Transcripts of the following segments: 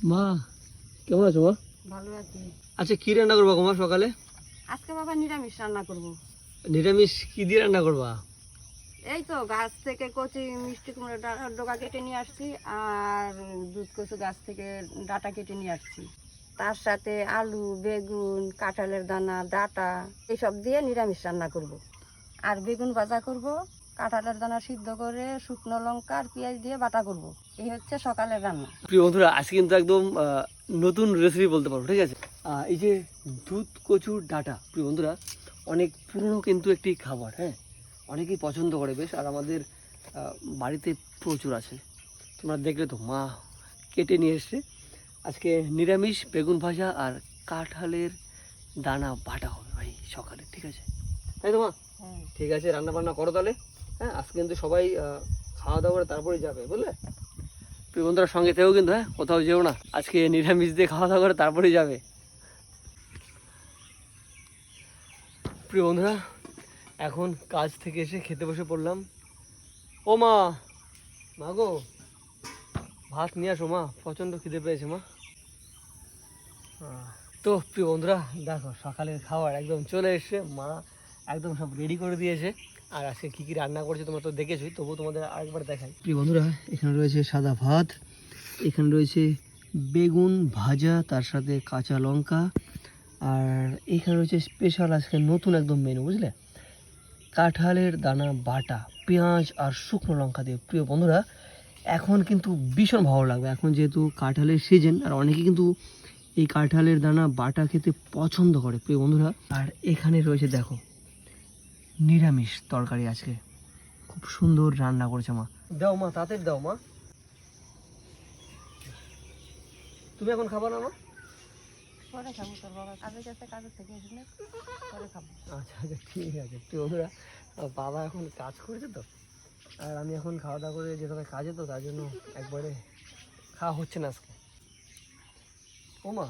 মা কেমন আছো মা? ভালো আছি। আচ্ছা কি রান্না করবা মা সকালে? আজকে বাবা নিরামিষ রান্না করব। নিরামিষ কি দিয়ে রান্না করবা? এই তো গাছ থেকে কচি মিষ্টি কুমড়া ডোকা কেটে নিয়ে আসছি, আর দুধ কচু গাছ থেকে ডাটা কেটে নিয়ে আসছি। তার সাথে আলু, বেগুন, কাঁঠালের দানা, ডাটা এইসব দিয়ে নিরামিষ রান্না করব। আর বেগুন ভাজা করব, কাঁঠালের দানা সিদ্ধ করে শুকনো লঙ্কা আর পেঁয়াজ দিয়ে বাটা করব। এই হচ্ছে সকালের রান্না। প্রিয় বন্ধুরা, আজকে কিন্তু একদম নতুন রেসিপি বলতে পারবো, ঠিক আছে? এই যে দুধ কচুর ডাঁটা, প্রিয় বন্ধুরা, অনেক পুরনো কিন্তু একটি খাবার, হ্যাঁ, অনেকেই পছন্দ করে বেশ। আর আমাদের বাড়িতে প্রচুর আছে। তোমরা দেখলে তো মা কেটে নিয়ে এসছে। আজকে নিরামিষ বেগুন ভাজা আর কাঁঠালের দানা বাটা হবে ভাই সকালে, ঠিক আছে? তাই তো মা? হ্যাঁ। ঠিক আছে, রান্না বান্না করো তাহলে। হ্যাঁ, আজকে কিন্তু সবাই খাওয়া দাওয়া করে তারপরে যাবে, বুঝলে? প্রিয় বন্ধুরা সঙ্গে থেকেও কিন্তু, হ্যাঁ, কোথাও যেও না, আজকে নিরামিষ দিয়ে খাওয়া দাওয়া করে তারপরেই যাবে। প্রিয় বন্ধুরা, এখন কাজ থেকে এসে খেতে বসে পড়লাম। ও মা, মা গো, ভাত নিয়ে আসো মা, প্রচণ্ড খিদে পেয়েছে মা। তো প্রিয় বন্ধুরা দেখো, সকালের খাবার একদম চলে এসছে, মা একদম সব রেডি করে দিয়েছে। আর আজকে কী কী রান্না করেছে তোমরা তো দেখেছোই, তবুও তোমাদের আরেকবার দেখাই। প্রিয় বন্ধুরা, এখানে রয়েছে সাদা ভাত, এখানে রয়েছে বেগুন ভাজা, তার সাথে কাঁচা লঙ্কা, আর এখানে রয়েছে স্পেশাল আজকে নতুন একদম মেনু, বুঝলে, কাঁঠালের দানা বাটা, পেঁয়াজ আর শুকনো লঙ্কা দিয়ে। প্রিয় বন্ধুরা, এখন কিন্তু ভীষণ ভালো লাগবে, এখন যেহেতু কাঁঠালের সিজন, আর অনেকে কিন্তু এই কাঁঠালের দানা বাটা খেতে পছন্দ করে প্রিয় বন্ধুরা। আর এখানে রয়েছে দেখো নিরামিষ তরকারি, আজকে খুব সুন্দর রান্না করেছে মা। দাও মা, তাড়াতাড়ি দাও মা। তুমি এখন খাবা না মা? পরে খাবো, তোর বাবা কাজে গেছে, কাজের থেকে এসে পরে খাবো। আচ্ছা আচ্ছা, ঠিক আছে। প্রিয় বন্ধুরা, বাবা এখন কাজ করেছে তো, আর আমি এখন খাওয়া দাওয়া করে যেতে হবে কাজে, তো তার জন্য একবারে খাওয়া হচ্ছে না আজকে। ও মা,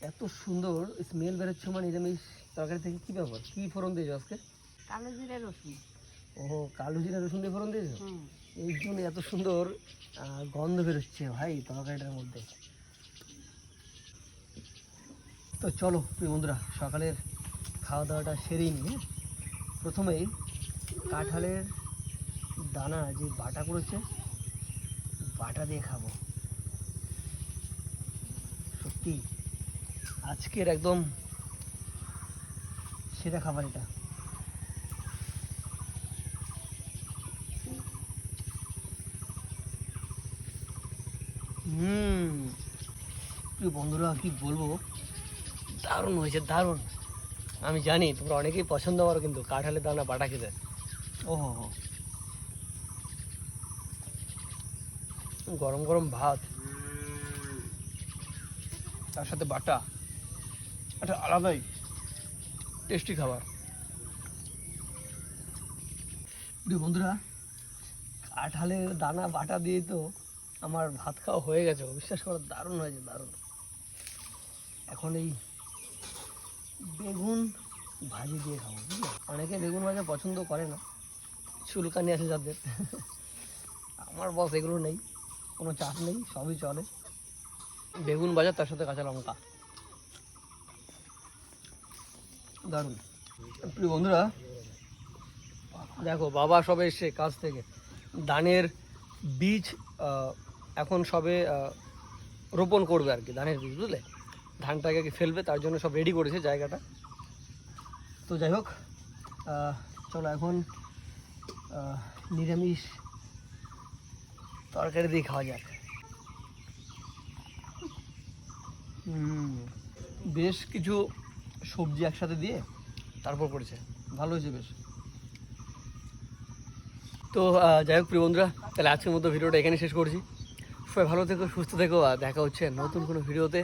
এত সুন্দর স্মেল বেরোচ্ছে মা নিরামিষ তরকারি থেকে, কী ব্যাপার, কী ফোড়ন দিয়েছো আজকে? কালো জিরে রসুন। ও, কালো জিরা রসুন দিয়ে ফোড়ন দিয়েছো? এই জন্য এত সুন্দর গন্ধ বেরোচ্ছে ভাই তরকারিটার মধ্যে। তো চলো প্রিয় বন্ধুরা, সকালের খাওয়া দাওয়াটা সেরেই নিই। প্রথমেই কাঁঠালের দানা যে বাটা করেছে, বাটা দিয়ে খাবো। সত্যি আজকের একদম সেরা খাবার এটা। প্রিয় বন্ধুরা, কি বলবো, দারুণ হয়েছে, দারুণ। আমি জানি তোমরা অনেকেই পছন্দ করো কিন্তু কাঁঠালের দানা বাটা খেতে। ও হো হো, গরম গরম ভাত, তার সাথে বাটা, একটা আলাদাই টেস্টি খাবার। প্রিয় বন্ধুরা, কাঁঠালের দানা বাটা দিয়ে তো আমার ভাত খাওয়া হয়ে গেছে, বিশ্বাস করো, দারুণ হয়েছে, দারুণ। এখন এই বেগুন ভাজি দিয়ে খাবো, বুঝলে? অনেকে বেগুন ভাজা পছন্দ করে না, চুলকানি আছে যাদের। আমার বস এগুলো নেই, কোনো চাপ নেই, সবই চলে। বেগুন ভাজা, তার সাথে কাঁচা লঙ্কা, দারুণ। প্রিয় বন্ধুরা দেখো, বাবা সবে এসছে কাজ থেকে, ধানের বীজ এখন সবে রোপণ করবে আর কি, ধানের বীজ, বুঝলে, ধানটাকে ফেলবে, তার জন্য সব রেডি করেছে জায়গাটা। তো যাই হোক, চলো এখন নিরামিষ তরকারি দিয়ে খাওয়া যাক। বেশ কিছু সবজি একসাথে দিয়ে তারপর করেছে, ভালো হয়েছে বেশ। তো যাই হোক প্রিয় বন্ধুরা, তাহলে আজকের মতো ভিডিওটা এখানে শেষ করছি। সবাই ভালো থেকো, সুস্থ থেকো, আর দেখা হচ্ছে নতুন কোনো ভিডিওতে।